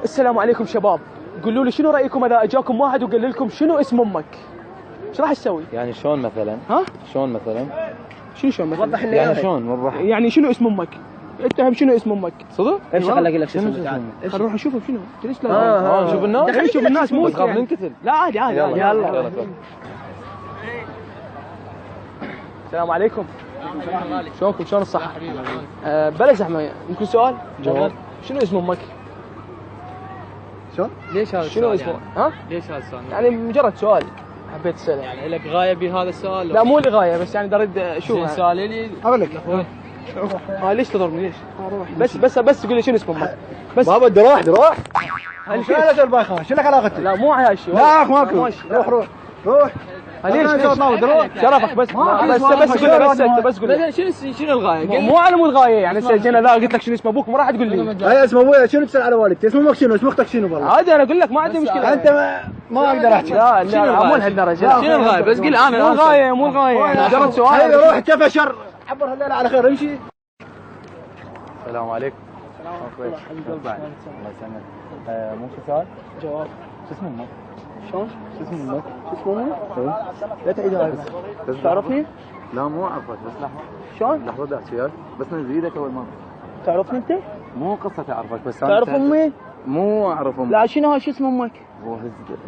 السلام عليكم شباب، قولوا لي شنو رايكم اذا اجاكم واحد وقال لكم شنو اسم امك؟ ايش راح تسوي؟ يعني شلون مثلا؟ ها؟ شلون مثلا؟ شنو شلون مثلا؟ وضح لنا يعني اياها. شلون وضح؟ يعني شنو اسم امك؟ اتهم شنو اسم امك؟ صدق؟ امشي خليني اقول لك شو شنو اسمه. تعال. اسمه؟ خل نروح نشوفه شنو؟ جلس نشوف الناس؟ دحين نشوف الناس مو بس خاف يعني. ننقتل. لا عادي عادي يلا عادي. يلا يلا. السلام عليكم. شلونكم؟ شلون الصحة؟ بلا زحمة، يمكن سؤال؟ جواب. شنو اسم امك؟ شلون؟ ليش هذا شنو السؤال اسمه؟ يعني؟ ها؟ ليش هذا السؤال؟ يعني مجرد سؤال حبيت اساله. يعني لك غايه بهذا السؤال؟ لا مو لغاية، بس يعني اريد اشوف زين سؤالي لي. اقول لك ليش تضربني ليش؟ بس تقول لي شنو اسم امك؟ بس بابا دروح دروح. هل شو هذا البايخه؟ شو لك علاقتي؟ لا مو على هالشيء. لا يا اخ ماكو. روح روح روح. ليش أنا صوت دروح. شرفك بس بس قول لي بس قول لي شنو الغايه؟ مو على مود غايه يعني جينا لا قلت لك شنو اسم ابوك ما راح تقول لي هاي اسم ابويا شنو تسال على والدتي؟ اسم امك شنو؟ اسم اختك شنو والله؟ عادي انا اقول لك ما عندي مشكله. انت ما اقدر احكي. لا لا مو لهالدرجه. شنو الغايه؟ بس قل انا مو الغايه مو الغايه مجرد سؤال. هاي روح كفى شر. عبر هالليله على خير امشي. السلام عليكم. كويس. الله يسلمك. مو شو سؤال؟ جواب. شو اسم امك؟ شلون؟ شو اسم امك؟ شو اسمه؟ لا تعيدها بس تعرفني؟ لا مو اعرفك بس لحظه شلون؟ لحظه بدي احكي وياك بس نزيدك اول مره. تعرفني انت؟ مو قصه اعرفك بس تعرف امي؟ مو اعرف امك. لا شنو شو اسم امك؟ هو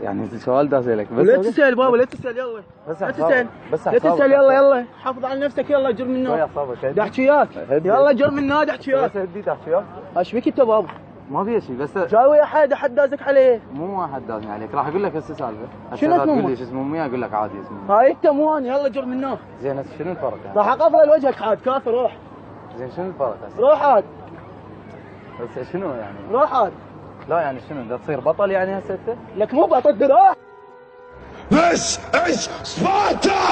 يعني السؤال ده اسالك بس لا تسال بابا لا تسال يلا. بس لا تسال بس لا تسال يلا حافظ على نفسك يلا جر من شوي النار. اعصابك بدي احكي وياك يلا جر من النار احكي وياك. بس هديت احكي وياك ايش بك انت بابا؟ ما في شيء بس جاي ويا احد دازك عليه. مو واحد دازني عليك راح اقول لك هسه سالفه. شنو اسم تقول امك؟ لي شو اسم امي اقول لك عادي اسمي. هاي انت مو انا يلا جر من النار. زين هسه شنو الفرق يعني؟ راح اقفل وجهك عاد كافر روح زين شنو الفرق هسه؟ روح عاد هسه شنو يعني؟ روح عاد. لا يعني شنو بدك تصير بطل يعني هسه انت؟ لك مو بطل روح. This is Sparta!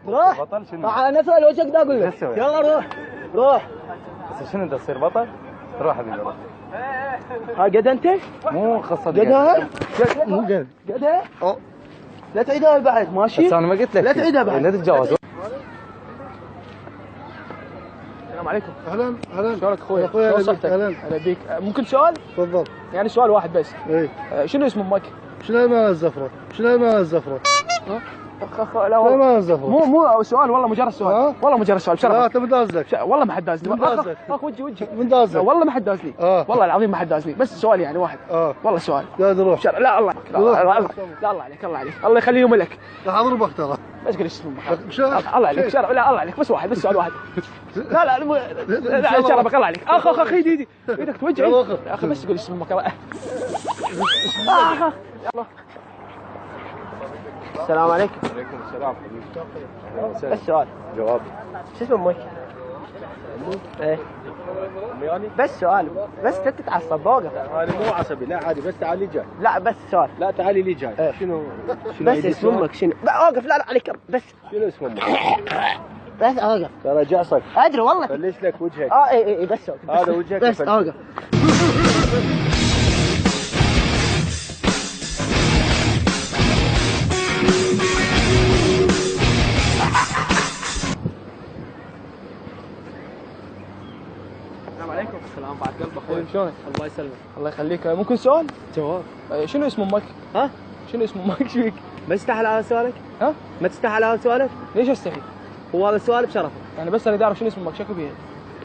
روح بطل شنو؟ راح انفل وجهك دا اقول لك تسوي؟ يلا روح روح. هسه شنو بدك تصير بطل؟ روح حبيبي روح. ها قد انت؟ مو قصه قدها؟ مو قد قدها؟ لا تعيدها بعد ماشي؟ بس انا ما قلت لك لا تعيدها بعد. لا تتجاوز. السلام عليكم. اهلا اهلا. شلونك اخوي؟ اخوي شلون صحتك؟ اهلا. هلا بيك. ممكن سؤال؟ تفضل. يعني سؤال واحد بس. اي شنو اسم امك؟ شنو المال الزفره؟ شنو المال الزفره؟ لا شنو والله المال الزفره؟ مو سؤال والله مجرد سؤال. ها؟ والله مجرد سؤال لا بشرفك. انت من دازلك. والله ما حد دازني. من دازك؟ اخ وجهي من لا دازلك. والله ما حد دازني. والله العظيم ما حد دازني بس سؤال يعني واحد. والله سؤال. قاعد روح. لا الله لا الله عليك الله عليك الله يخليهم لك. راح اضربك ترى. بس قول ايش اسمه شو؟ الله عليك شرف. لا الله عليك بس واحد بس سؤال واحد. لا شرفك الله عليك. اخ ايدك توجعي يا اخي بس قول اسم امك يلا. السلام عليكم. وعليكم السلام حبيبي. بس سؤال جواب. شو اسم امك؟ ايه بس سؤال بس لا تتعصب اوقف. انا مو عصبي لا عادي بس تعالي جاي. لا بس سؤال لا تعالي لي جاي. إيه. شنو بس اسم امك شنو؟ اوقف لا عليك بس شنو اسم امك؟ بس اوقف. ترى جعصك. ادري والله ليش لك وجهك؟ اي بس اوقف. هذا وجهك بس وفلت. اوقف. السلام عليكم. السلام بعد قلب اخوي. شلونك؟ الله يسلمك. الله يخليك. ممكن سؤال؟ جواب. شنو اسم امك؟ ها؟ شنو اسم امك؟ ايش فيك؟ ما تستحل على سؤالك؟ ها؟ ما تستحل على سؤالك؟ ليش استحي؟ هو هذا السؤال بشرفك. يعني بس اريد اعرف شنو اسم امك شكو فيها؟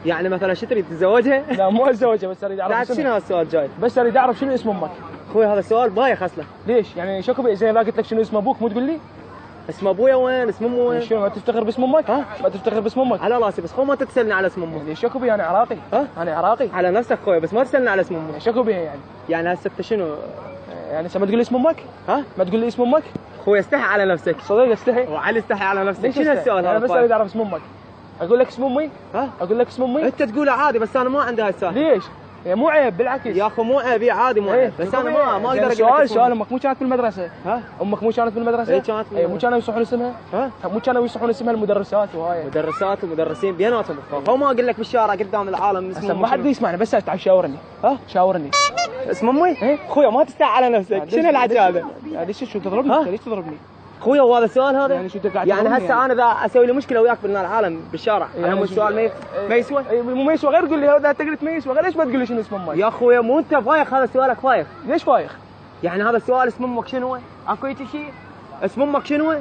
يعني مثلا شو تريد تتزوجها؟ لا مو اتزوجها بس اريد لا اعرف شنو هذا السؤال جاي؟ بس اريد اعرف شنو اسم امك. اخوي هذا السؤال بايخ اصلا. ليش؟ يعني شكو بي زين لا قلت لك شنو اسم ابوك مو تقول لي؟ اسم ابويا وين؟ اسم امي وين؟ شنو ما تفتخر باسم امك؟ ها؟ ما تفتخر باسم امك؟ على راسي بس خو ما تسالني على اسم امي. يعني شكو بي انا عراقي؟ ها؟ انا عراقي. على نفسك خويا بس ما تسالني على اسم امي. شكو بيها يعني؟ يعني هسه انت شنو؟ يعني ما تقول لي اسم امك؟ ها؟ ما تقول لي اسم امك؟ خويا استحي على نفسك. صدق استحي؟ وعلي استحي على نفسك. ليش شنو استحي؟ السؤال انا هذا؟ بس اريد اعرف اسم امك. اقول لك اسم امي؟ ها؟ اقول لك اسم امي؟ انت تقوله عادي بس انا ما عندي هاي السالفه. ليش؟ يعني مو عيب بالعكس. يا اخو مو عيب عادي مو عيب بس انا ما اقدر اقول لك سؤال امك مو كانت في المدرسه؟ ها؟ امك مو كانت في المدرسه؟ اي كانت في مو كانوا يصحون اسمها؟ ها؟ مو كانوا يصحون اسمها المدرسات وهاي. مدرسات ومدرسين بيناتهم هو ما اقول لك بالشارع قدام العالم هسه اسمه ما حد يسمعني بس تعال شاورني. ها؟ شاورني. اسم امي؟ ايه اخويا ما تستحي على نفسك. شنو العجاله؟ ليش شو تضربني؟ ليش تضربني؟ اخوي هو هذا السؤال هذا؟ يعني شو انت قاعد يعني تقول هسه انا اذا اسوي لي مشكله وياك بالعالم بالشارع يعني انا مو السؤال ما يسوى؟ مو يسوى غير قول لي هذا انت قلت ما يسوى غير ليش ما تقول لي شنو اسم امك؟ يا اخوي مو انت فايخ هذا سؤالك فايخ. ليش فايخ؟ يعني هذا السؤال اسم امك شنو؟ اكو شيء؟ اسم امك شنو؟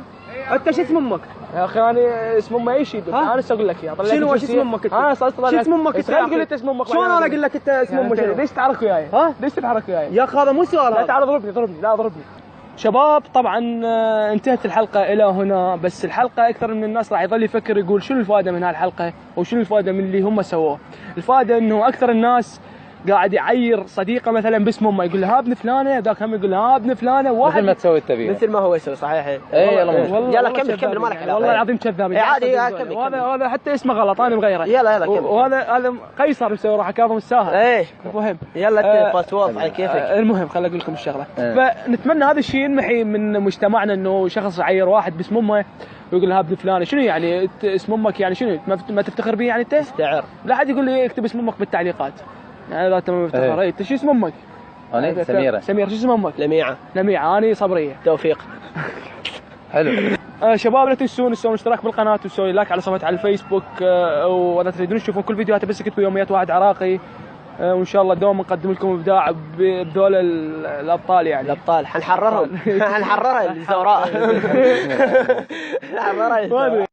انت شو اسم امك؟ يا اخي انا اسم امي اي شيء انا لسه اقول لك اياه. شنو اسم امك انت؟ انا صرت شو اسم امك انت؟ تقول انت اسم امك شلون انا اقول لك انت اسم امك شنو؟ ليش تتحرك وياي؟ ها؟ ليش تتحرك وياي؟ يا اخي هذا مو سؤال لا هذا. تعال ضربني لا ضربني. شباب طبعا انتهت الحلقه الى هنا، بس الحلقه اكثر من الناس راح يظل يفكر يقول شنو الفائده من هالحلقه وشنو الفائده من اللي هم سووه. الفائده انه اكثر الناس قاعد يعير صديقه مثلا باسم امه، يقول له ها ابن فلانه، ذاك هم يقول له ها ابن فلانه، واحد مثل ما تسوي التبيه. مثل ما هو يسوي صحيح. اي يلا يلا كمل ما لك علاقه. والله العظيم كذاب. عادي كمل. وهذا حتى اسمه غلط انا مغيره. يلا كمل. وهذا قيصر مسوي روحه كاظم الساهر. ايه المهم يلا باسورد على كيفك. المهم خليني اقول لكم الشغله. فنتمنى هذا الشيء ينمحي من مجتمعنا، انه شخص يعير واحد باسم امه ويقول له ابن فلان. شنو يعني اسم امك؟ يعني شنو ما تفتخر به يعني انت؟ استعر. لا حد يقول لي اكتب اسم امك بالتعليقات. يعني لا تم افتخر. انت شو اسم امك؟ انا سميره. سميره. شو اسم امك؟ لميعه. انا صبريه. توفيق. حلو. شباب لا تنسون الاشتراك بالقناه وتسوي لايك على صفحتي على الفيسبوك، واذا تريدون تشوفون كل فيديوهات بس اكتبوا يوميات واحد عراقي، وان شاء الله دوما نقدم لكم ابداع بذول الابطال. يعني الابطال حنحررهم الزوراء.